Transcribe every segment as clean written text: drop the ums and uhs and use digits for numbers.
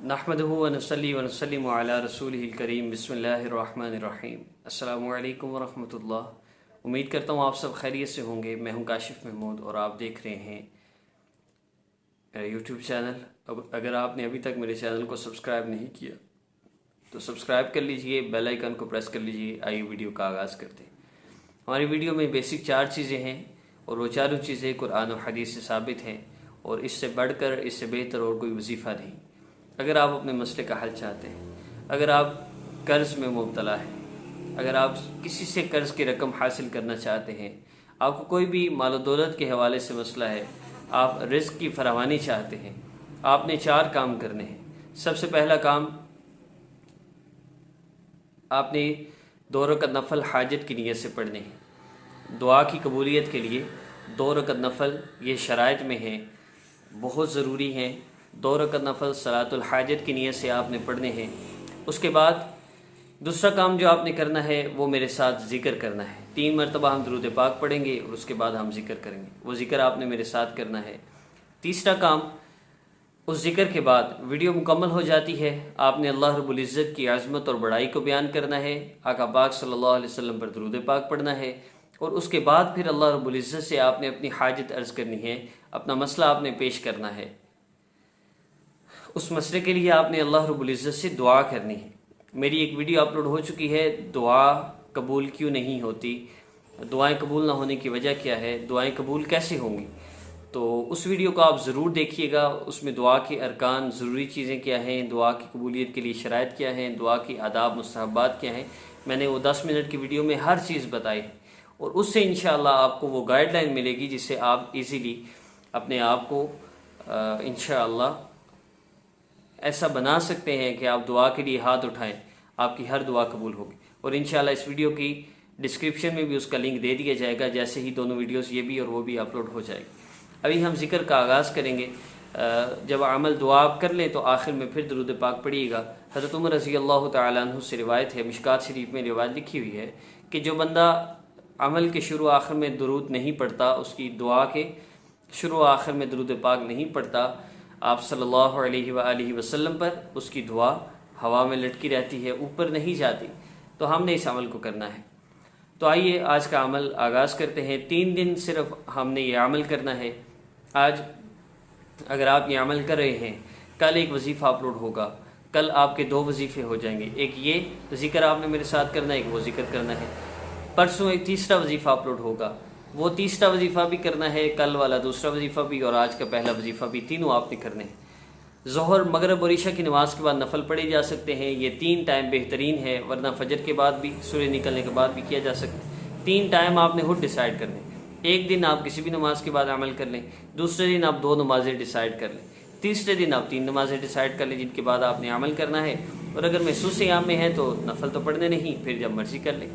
نحمدہ ونصلی ونسلم علی رسولہ الکریم بسم اللہ الرحمن الرحیم۔ السلام علیکم ورحمۃ اللہ۔ امید کرتا ہوں آپ سب خیریت سے ہوں گے۔ میں ہوں کاشف محمود اور آپ دیکھ رہے ہیں میرا یوٹیوب چینل۔ اگر آپ نے ابھی تک میرے چینل کو سبسکرائب نہیں کیا تو سبسکرائب کر لیجئے، بیل آئیکن کو پریس کر لیجئے۔ آئیے ویڈیو کا آغاز کرتے ہیں۔ ہماری ویڈیو میں بیسک 4 چیزیں ہیں اور وہ چاروں چیزیں قرآن و حدیث سے ثابت ہیں، اور اس سے بڑھ کر اس سے بہتر اور کوئی وظیفہ نہیں۔ اگر آپ اپنے مسئلے کا حل چاہتے ہیں، اگر آپ قرض میں مبتلا ہیں، اگر آپ کسی سے قرض کی رقم حاصل کرنا چاہتے ہیں، آپ کو کوئی بھی مال و دولت کے حوالے سے مسئلہ ہے، آپ رزق کی فراوانی چاہتے ہیں، آپ نے 4 کام کرنے ہیں۔ سب سے پہلا کام، آپ نے 2 رکعت نفل حاجت کی نیت سے پڑھنے ہیں۔ دعا کی قبولیت کے لیے 2 رکعت نفل یہ شرائط میں ہیں، بہت ضروری ہیں۔ 2 رکعت نفل صلاۃ الحاجت کی نیت سے آپ نے پڑھنے ہیں۔ اس کے بعد دوسرا کام جو آپ نے کرنا ہے وہ میرے ساتھ ذکر کرنا ہے۔ 3 مرتبہ ہم درود پاک پڑھیں گے اور اس کے بعد ہم ذکر کریں گے۔ وہ ذکر آپ نے میرے ساتھ کرنا ہے۔ تیسرا کام، اس ذکر کے بعد ویڈیو مکمل ہو جاتی ہے، آپ نے اللہ رب العزت کی عظمت اور بڑائی کو بیان کرنا ہے، آقا پاک صلی اللہ علیہ وسلم پر درود پاک پڑھنا ہے، اور اس کے بعد پھر اللہ رب العزت سے آپ نے اپنی حاجت عرض کرنی ہے، اپنا مسئلہ آپ نے پیش کرنا ہے۔ اس مسئلے کے لیے آپ نے اللہ رب العزت سے دعا کرنی ہے۔ میری ایک ویڈیو اپلوڈ ہو چکی ہے، دعا قبول کیوں نہیں ہوتی، دعائیں قبول نہ ہونے کی وجہ کیا ہے، دعائیں قبول کیسے ہوں گی، تو اس ویڈیو کو آپ ضرور دیکھیے گا۔ اس میں دعا کے ارکان، ضروری چیزیں کیا ہیں، دعا کی قبولیت کے لیے شرائط کیا ہیں، دعا کی آداب مستحبات کیا ہیں، میں نے وہ 10 منٹ کی ویڈیو میں ہر چیز بتائی ہے، اور اس سے انشاءاللہ آپ کو وہ گائیڈ لائن ملے گی جس سے آپ ایزیلی اپنے آپ کو انشاءاللہ ایسا بنا سکتے ہیں کہ آپ دعا کے لیے ہاتھ اٹھائیں، آپ کی ہر دعا قبول ہوگی۔ اور انشاءاللہ اس ویڈیو کی ڈسکرپشن میں بھی اس کا لنک دے دیا جائے گا، جیسے ہی دونوں ویڈیوز یہ بھی اور وہ بھی اپلوڈ ہو جائے گی۔ ابھی ہم ذکر کا آغاز کریں گے۔ جب عمل دعا آپ کر لیں تو آخر میں پھر درود پاک پڑھیے گا۔ حضرت عمر رضی اللہ تعالیٰ عنہ سے روایت ہے، مشکات شریف میں روایت لکھی ہوئی ہے کہ جو بندہ عمل کے شروع آخر میں درود نہیں پڑھتا، اس کی دعا کے شروع آخر میں درود پاک نہیں پڑھتا آپ صلی اللہ علیہ وآلہ وسلم پر، اس کی دعا ہوا میں لٹکی رہتی ہے، اوپر نہیں جاتی۔ تو ہم نے اس عمل کو کرنا ہے۔ تو آئیے آج کا عمل آغاز کرتے ہیں۔ 3 دن صرف ہم نے یہ عمل کرنا ہے۔ آج اگر آپ یہ عمل کر رہے ہیں، کل ایک وظیفہ اپلوڈ ہوگا، کل آپ کے 2 وظیفے ہو جائیں گے، ایک یہ ذکر آپ نے میرے ساتھ کرنا ہے، ایک وہ ذکر کرنا ہے۔ پرسوں ایک تیسرا وظیفہ اپلوڈ ہوگا، وہ تیسرا وظیفہ بھی کرنا ہے، کل والا دوسرا وظیفہ بھی، اور آج کا پہلا وظیفہ بھی، تینوں آپ نے کرنے ہیں۔ ظہر، مغرب اور عشاء کی نماز کے بعد نفل پڑھے جا سکتے ہیں، یہ 3 ٹائم بہترین ہے، ورنہ فجر کے بعد بھی، سورج نکلنے کے بعد بھی کیا جا سکتا ہے۔ 3 ٹائم آپ نے خود ڈیسائیڈ کرنے ہیں۔ ایک دن آپ کسی بھی نماز کے بعد عمل کر لیں، دوسرے دن آپ 2 نمازیں ڈیسائیڈ کر لیں، تیسرے دن آپ 3 نمازیں ڈیسائیڈ کر لیں جن کے بعد آپ نے عمل کرنا ہے، اور اگر محسوس ایام میں ہیں تو نفل تو پڑھنے نہیں، پھر جب مرضی کر لیں۔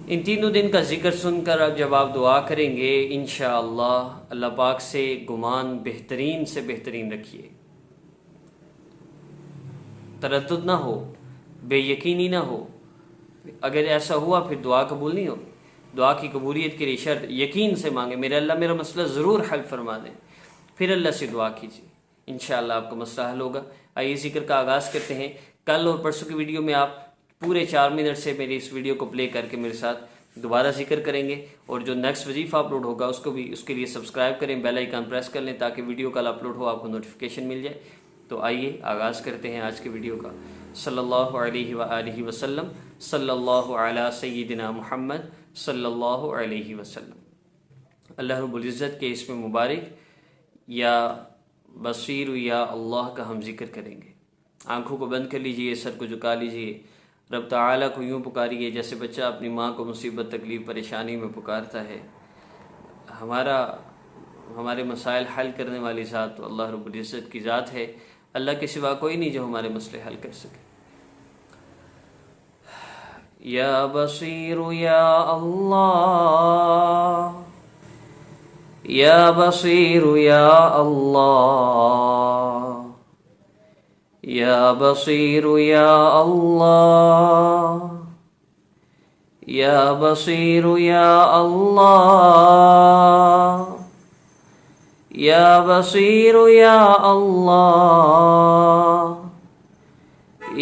ان تینوں دن کا ذکر سن کر اب جب آپ دعا کریں گے، انشاءاللہ اللہ پاک سے گمان بہترین سے بہترین رکھیے، تردد نہ ہو، بے یقینی نہ ہو۔ اگر ایسا ہوا پھر دعا قبول نہیں ہوگی۔ دعا کی قبولیت کے لیے شرط یقین سے مانگے، میرے اللہ میرا مسئلہ ضرور حل فرما دیں، پھر اللہ سے دعا کیجیے، انشاءاللہ آپ کا مسئلہ حل ہوگا۔ آئیے ذکر کا آغاز کرتے ہیں۔ کل اور پرسوں کی ویڈیو میں آپ پورے 4 منٹ سے میری اس ویڈیو کو پلے کر کے میرے ساتھ دوبارہ ذکر کریں گے، اور جو نیکسٹ وظیفہ اپلوڈ ہوگا اس کو بھی، اس کے لیے سبسکرائب کریں، بیل آئیکن پریس کر لیں تاکہ ویڈیو کل اپلوڈ ہو آپ کو نوٹیفیکیشن مل جائے۔ تو آئیے آغاز کرتے ہیں آج کے ویڈیو کا۔ صلی اللہ علیہ وآلہ وسلم، صلی اللہ علی سیدنا محمد صلی اللہ علیہ وسلم۔ اللہ رب العزت کے اسم مبارک یا بصیر یا اللہ کا ہم ذکر کریں گے۔ آنکھوں کو بند کر لیجئے، سر کو جھکا لیجئے، رب تعالیٰ کو یوں پکاریے جیسے بچہ اپنی ماں کو مصیبت، تکلیف، پریشانی میں پکارتا ہے۔ ہمارے مسائل حل کرنے والی ذات تو اللہ رب العزت کی ذات ہے، اللہ کے سوا کوئی نہیں جو ہمارے مسئلے حل کر سکے۔ یا بصیر یا اللہ، یا بصیر یا اللہ، یا بصیر یا اللہ، یا بصیر یا اللہ، یا بصیر یا اللہ،